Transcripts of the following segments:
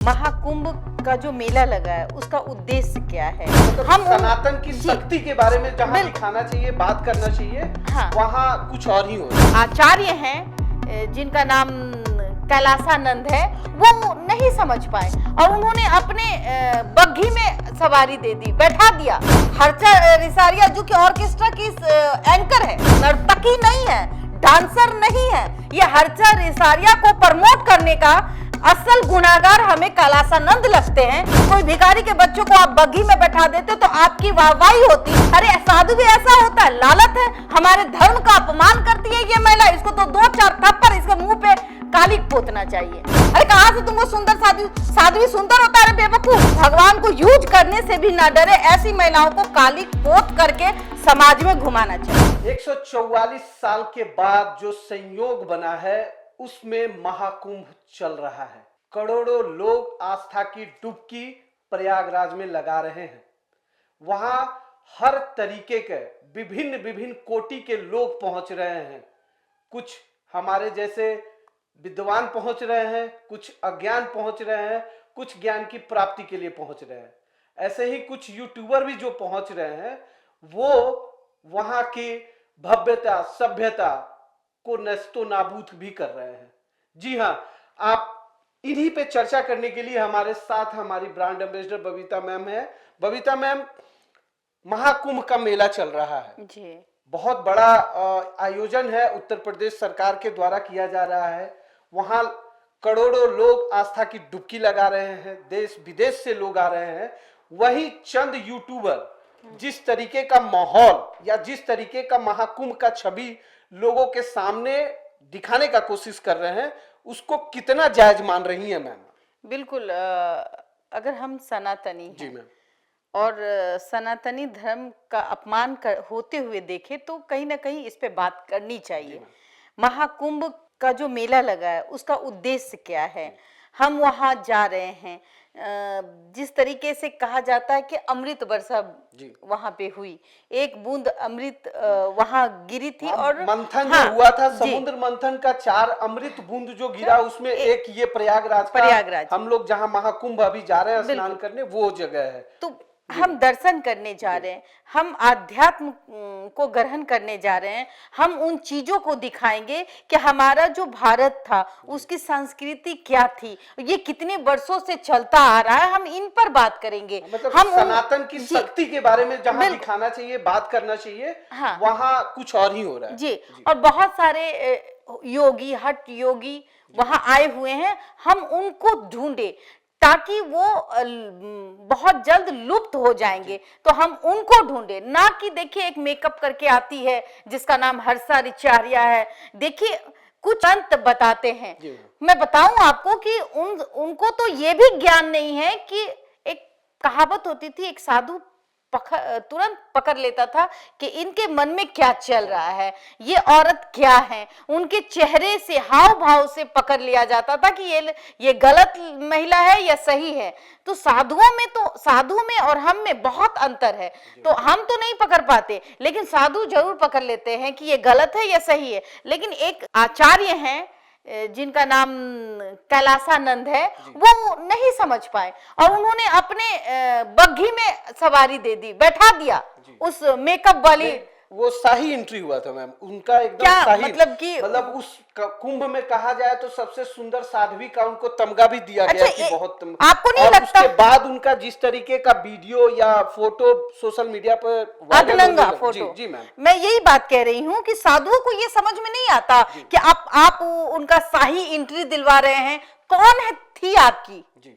महाकुंभ का जो मेला लगा है उसका उद्देश्य क्या है? मतलब हम सनातन की शक्ति के बारे में जहाँ दिखाना चाहिए, बात करना चाहिए, हाँ। वहाँ कुछ और ही हो रहा है। आचार्य हैं जिनका नाम कैलासानंद है, वो नहीं समझ पाए और उन्होंने अपने बग्घी में सवारी दे दी, बैठा दिया। हर्षा रिसारिया जो कि ऑर्केस्ट्रा की एंकर है, नर्तकी नहीं है, डांसर नहीं है, ये हर्षा रिसारिया को प्रमोट करने का असल गुनाहगार हमें कैलासानंद लगते हैं। कोई भिखारी के बच्चों को आप बग्घी में बैठा देते तो आपकी वाहवाही होती। अरे साधु भी ऐसा होता है, लालत है, हमारे धर्म का अपमान करती है ये महिला, इसको तो 2-4 थप्पड़ इसके मुंह पे काली पोतना चाहिए। अरे कहाँ से तुमको सुंदर साध्वी सुंदर होता है बेवकूफ। भगवान को यूज करने से भी ना डरे, ऐसी महिलाओं को काली पोत करके समाज में घुमाना चाहिए। 144 साल के बाद जो संयोग बना है उसमें महाकुंभ चल रहा है। करोड़ों लोग आस्था की डुबकी प्रयागराज में लगा रहे हैं। वहां हर तरीके के विभिन्न कोटि के लोग पहुंच रहे हैं। कुछ हमारे जैसे विद्वान पहुंच रहे हैं, कुछ अज्ञान पहुंच रहे हैं, कुछ ज्ञान की प्राप्ति के लिए पहुंच रहे हैं। ऐसे ही कुछ यूट्यूबर भी जो पहुंच रहे हैं, वो वहां की भव्यता सभ्यता को नस्तो नाबूद भी कर रहे हैं। जी हाँ, आप इन्हीं पे चर्चा करने के लिए हमारे साथ हमारी ब्रांड एम्बेसडर बबीता मैम है। बबीता मैम, महाकुंभ का मेला चल रहा है जी। बहुत बड़ा आयोजन है, उत्तर प्रदेश सरकार के द्वारा किया जा रहा है। वहां करोड़ों लोग आस्था की डुबकी लगा रहे हैं, देश विदेश से लोग आ रहे हैं। वही चंद यूट्यूबर जिस तरीके का माहौल या जिस तरीके का महाकुंभ का छवि लोगों के सामने दिखाने का कोशिश कर रहे हैं, उसको कितना जायज मान रही है मैम? बिल्कुल, अगर हम सनातनी हैं जी मैम और सनातनी धर्म का अपमान होते हुए देखे तो कहीं ना कहीं इस पे बात करनी चाहिए। महाकुंभ का जो मेला लगा है उसका उद्देश्य क्या है? हम वहां जा रहे हैं, जिस तरीके से कहा जाता है कि अमृत वर्षा वहां पे हुई, एक बूंद अमृत वहां गिरी थी और मंथन जो हुआ था, समुद्र मंथन का 4 अमृत बूंद जो गिरा, उसमें एक ये प्रयागराज हम लोग जहां महाकुंभ अभी जा रहे हैं स्नान करने, वो जगह है। तो हम दर्शन करने जा रहे हैं, हम आध्यात्म को ग्रहण करने जा रहे हैं। हम उन चीजों को दिखाएंगे कि हमारा जो भारत था उसकी संस्कृति क्या थी, ये कितने वर्षों से चलता आ रहा है, हम इन पर बात करेंगे। मतलब हम सनातन की शक्ति के बारे में जहाँ दिखाना चाहिए, बात करना चाहिए, हाँ। वहाँ कुछ और ही हो रहा है जी। और बहुत सारे योगी, हठ योगी वहां आए हुए हैं, हम उनको ढूंढे ताकि वो बहुत जल्द लुप्त हो जाएंगे, तो हम उनको ढूंढे, ना कि देखिए एक मेकअप करके आती है जिसका नाम हर्षा रिसारिया है। देखिए कुछ अंत बताते हैं, मैं बताऊं आपको कि उनको तो ये भी ज्ञान नहीं है कि एक कहावत होती थी, एक साधु तुरंत पकड़ लेता था कि इनके मन में क्या चल रहा है, ये औरत क्या है, उनके चेहरे से हाव भाव से पकड़ लिया जाता था कि ये गलत महिला है या सही है। तो साधु में और हम में बहुत अंतर है, तो हम तो नहीं पकड़ पाते, लेकिन साधु जरूर पकड़ लेते हैं कि ये गलत है या सही है। लेकिन एक आचार्य हैं जिनका नाम कैलासानंद है, वो नहीं समझ पाए और उन्होंने अपने बग्घी में सवारी दे दी, बैठा दिया उस मेकअप वाली। वो शाही एंट्री हुआ था मैम उनका, एकदम शाही, मतलब उस कुंभ में कहा जाए तो सबसे सुंदर साध्वी का उनको तमगा भी दिया गया कि बहुत आपको नहीं लगता? उसके बाद उनका जिस तरीके का वीडियो या फोटो सोशल मीडिया पर अधलंगा फोटो, जी मैम, मैं यही बात कह रही हूँ कि साधुओं को ये समझ में नहीं आता कि आप उनका शाही एंट्री दिलवा रहे हैं। कौन है थी आपकी जी,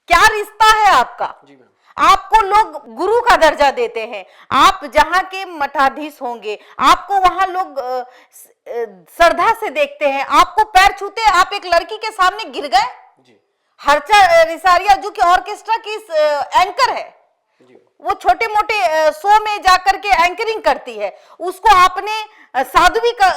क्या रिश्ता है आपका जी मैम? आपको लोग गुरु का दर्जा देते हैं, आप जहां के मठाधीश होंगे आपको वहां लोग श्रद्धा से देखते हैं, आपको पैर छूते हैं, आप एक लड़की के सामने गिर गए। हर्षा रिसारिया जो कि ऑर्केस्ट्रा की एंकर है, वो छोटे मोटे शो में जाकर के एंकरिंग करती है, उसको आपने साध्वी का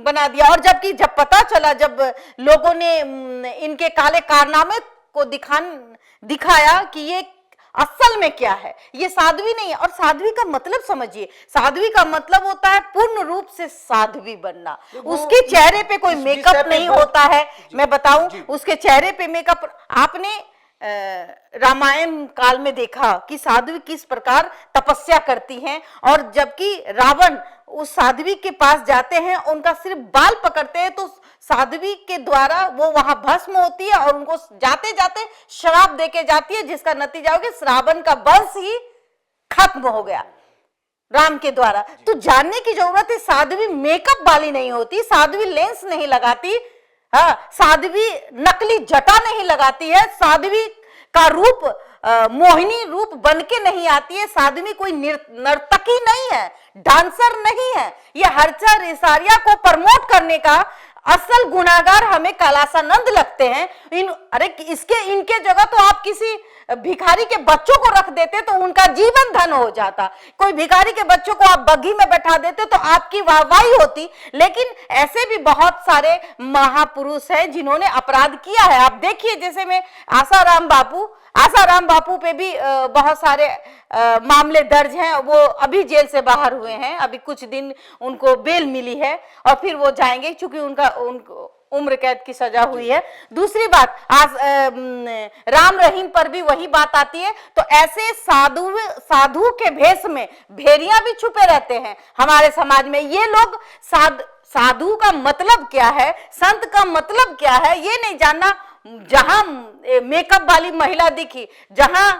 बना दिया। और जब पता चला, जब लोगों ने इनके काले कारनामे को दिखाया कि ये असल में क्या है, ये साध्वी नहीं है। और साध्वी का मतलब समझिए, साध्वी का मतलब होता है पूर्ण रूप से साध्वी बनना। उसके चेहरे पे कोई मेकअप नहीं होता है, मैं बताऊं, उसके चेहरे पे मेकअप, आपने रामायण काल में देखा कि साध्वी किस प्रकार तपस्या करती हैं, और जबकि रावण उस साध्वी के पास जाते हैं, उनका सिर्फ बाल पकड़ते हैं तो साध्वी के द्वारा वो वहां भस्म होती है और उनको जाते जाते श्राप देके जाती है, जिसका नतीजा हो गया रावण का वंश ही खत्म हो गया राम के द्वारा। तो जानने की जरूरत है, साध्वी मेकअप वाली नहीं होती, साध्वी लेंस नहीं लगाती, हाँ, साध्वी नकली जटा नहीं लगाती है, साध्वी का रूप मोहिनी रूप बन के नहीं आती है, साध्वी कोई नर्तकी नहीं है, डांसर नहीं है। ये हर्षा रिसारिया को प्रमोट करने का असल गुनाहगार हमें कैलासानंद लगते हैं। इनके जगह तो आप किसी भिखारी के बच्चों को रख देते तो उनका जीवन धन हो जाता, कोई भिखारी के बच्चों को आप बग्घी में बैठा देते तो आपकी वाहवाही होती। लेकिन ऐसे भी बहुत सारे महापुरुष हैं जिन्होंने अपराध किया है। आप देखिए, जैसे में आसाराम बापू पे भी बहुत सारे मामले दर्ज हैं, वो अभी जेल से बाहर हुए हैं, अभी कुछ दिन उनको बेल मिली है और फिर वो जाएंगे, क्योंकि उनको उम्र कैद की सजा हुई है। दूसरी बात, राम रहीम पर भी वही बात आती है। तो ऐसे साधु के भेष में भेड़िया भी छुपे रहते हैं हमारे समाज में। ये लोग साधु का मतलब क्या है, संत का मतलब क्या है, ये नहीं जानना। जहां मेकअप वाली महिला दिखी, जहां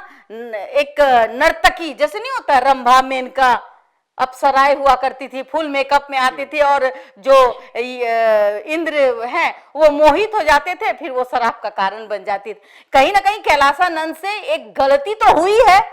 एक नर्तकी जैसे नहीं होता रंभा मेनका अप्सराएं हुआ करती थी, फुल मेकअप में आती थी, और जो इंद्र हैं वो मोहित हो जाते थे, फिर वो शराब का कारण बन जाती थी। कहीं ना कहीं कैलासानंद से एक गलती तो हुई है।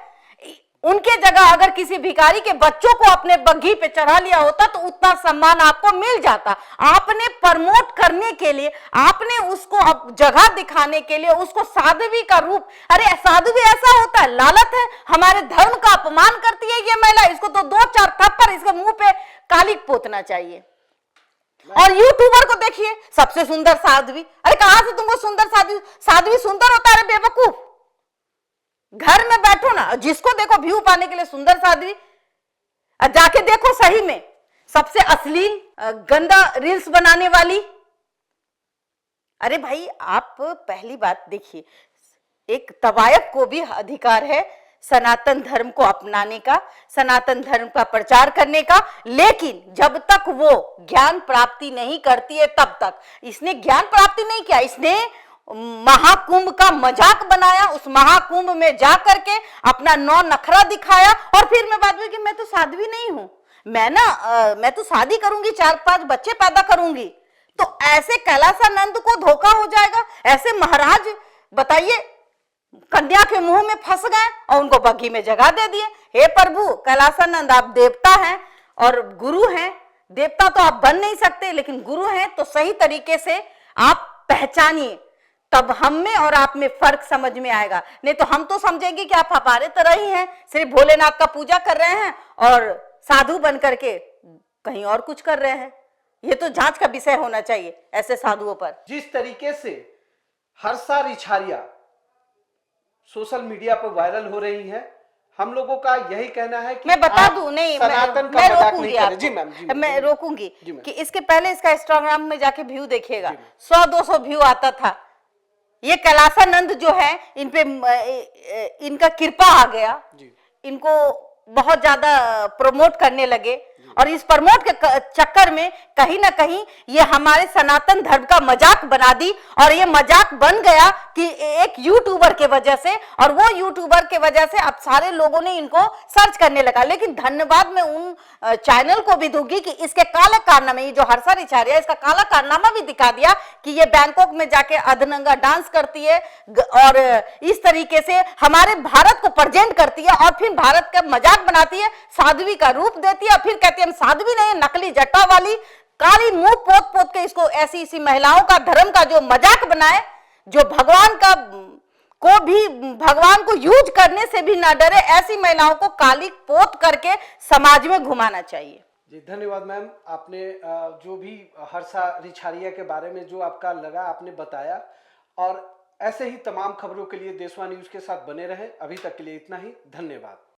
उनके जगह अगर किसी भिखारी के बच्चों को अपने बग्घी पे चढ़ा लिया होता तो उतना सम्मान आपको मिल जाता। आपने प्रमोट करने के लिए, आपने उसको जगह दिखाने के लिए उसको साध्वी का रूप, अरे साध्वी ऐसा होता है, लालच है, हमारे धर्म का अपमान करती है ये महिला, इसको तो 2-4 थप्पड़ इसके मुंह पे कालिक पोतना चाहिए। और यूट्यूबर को देखिए, सबसे सुंदर साध्वी, अरे कहां से तुमको सुंदर साध्वी सुंदर होता है? बेवकूफ, घर में बैठो ना, जिसको देखो व्यू पाने के लिए सुंदर साध्वी, जाके देखो सही में सबसे अश्लील गंदा रील्स बनाने वाली। अरे भाई, आप पहली बात देखिए, एक तवायफ को भी अधिकार है सनातन धर्म को अपनाने का, सनातन धर्म का प्रचार करने का, लेकिन जब तक वो ज्ञान प्राप्ति नहीं करती है तब तक। इसने ज्ञान प्राप्ति नहीं किया, इसने महाकुंभ का मजाक बनाया, उस महाकुंभ में जा करके अपना नौ नखरा दिखाया, और फिर मैं बात हुई कि मैं तो साध्वी नहीं हूं, मैं तो शादी करूंगी, 4-5 बच्चे पैदा करूंगी। तो ऐसे कैलासानंद को धोखा हो जाएगा। ऐसे महाराज बताइए कन्या के मुंह में फंस गए और उनको बग्घी में जगह दे दिए। हे प्रभु कैलासानंद, आप देवता हैं और गुरु हैं। देवता तो आप बन नहीं सकते, लेकिन गुरु हैं तो सही तरीके से आप पहचानिए, तब हम में और आप में फर्क समझ में आएगा। नहीं तो हम तो समझेंगे कि आप हमारे तरह ही हैं, सिर्फ भोलेनाथ का पूजा कर रहे हैं और साधु बन करके कहीं और कुछ कर रहे हैं। ये तो जांच का विषय होना चाहिए ऐसे साधुओं पर। जिस तरीके से हर्षा रिछारिया सोशल मीडिया पर वायरल हो रही है, हम लोगों का यही कहना है कि मैं बता दूं, नहीं मैं रोकूंगी आपको। जी मैम, मैं रोकूंगी कि इसके पहले इसका इंस्टाग्राम में जाके व्यू देखिएगा, 100-200 व्यू आता था। ये कैलासानंद जो है, इन पे इनका कृपा आ गया, इनको बहुत ज्यादा प्रमोट करने लगे, और इस प्रमोट के चक्कर में कहीं ना कहीं ये हमारे सनातन धर्म का मजाक बना दी। और ये मजाक बन गया कि एक यूट्यूबर के वजह से, और वो यूट्यूबर के वजह से अब सारे लोगों ने इनको सर्च करने लगा। लेकिन धन्यवाद मैं उन चैनल को भी दूंगी कि इसके काला कारनामे, ये जो हर्षा रिछारिया, इसका काला कारनामा भी दिखा दिया कि ये बैंकॉक में जाके अधनंगा डांस करती है और इस तरीके से हमारे भारत को प्रेजेंट करती है, और फिर भारत का मजाक बनाती है, साध्वी का रूप देती है, और फिर कहती है हम साध्वी नहीं, नकली जटा वाली, काली मुंह पोत के इसको ऐसी महिलाओं का धर्म का जो मजाक बनाए, जो भगवान को यूज करने से भी ना डरे, ऐसी महिलाओं को काली पोत करके समाज में घुमाना चाहिए। जी धन्यवाद मैम, आपने जो भी हर्षा रिछारिया के बारे में जो आपका लगा आपने बताया, और ऐसे ही तमाम खबरों के लिए देशवा न्यूज के साथ बने रहें। अभी तक के लिए इतना ही, धन्यवाद।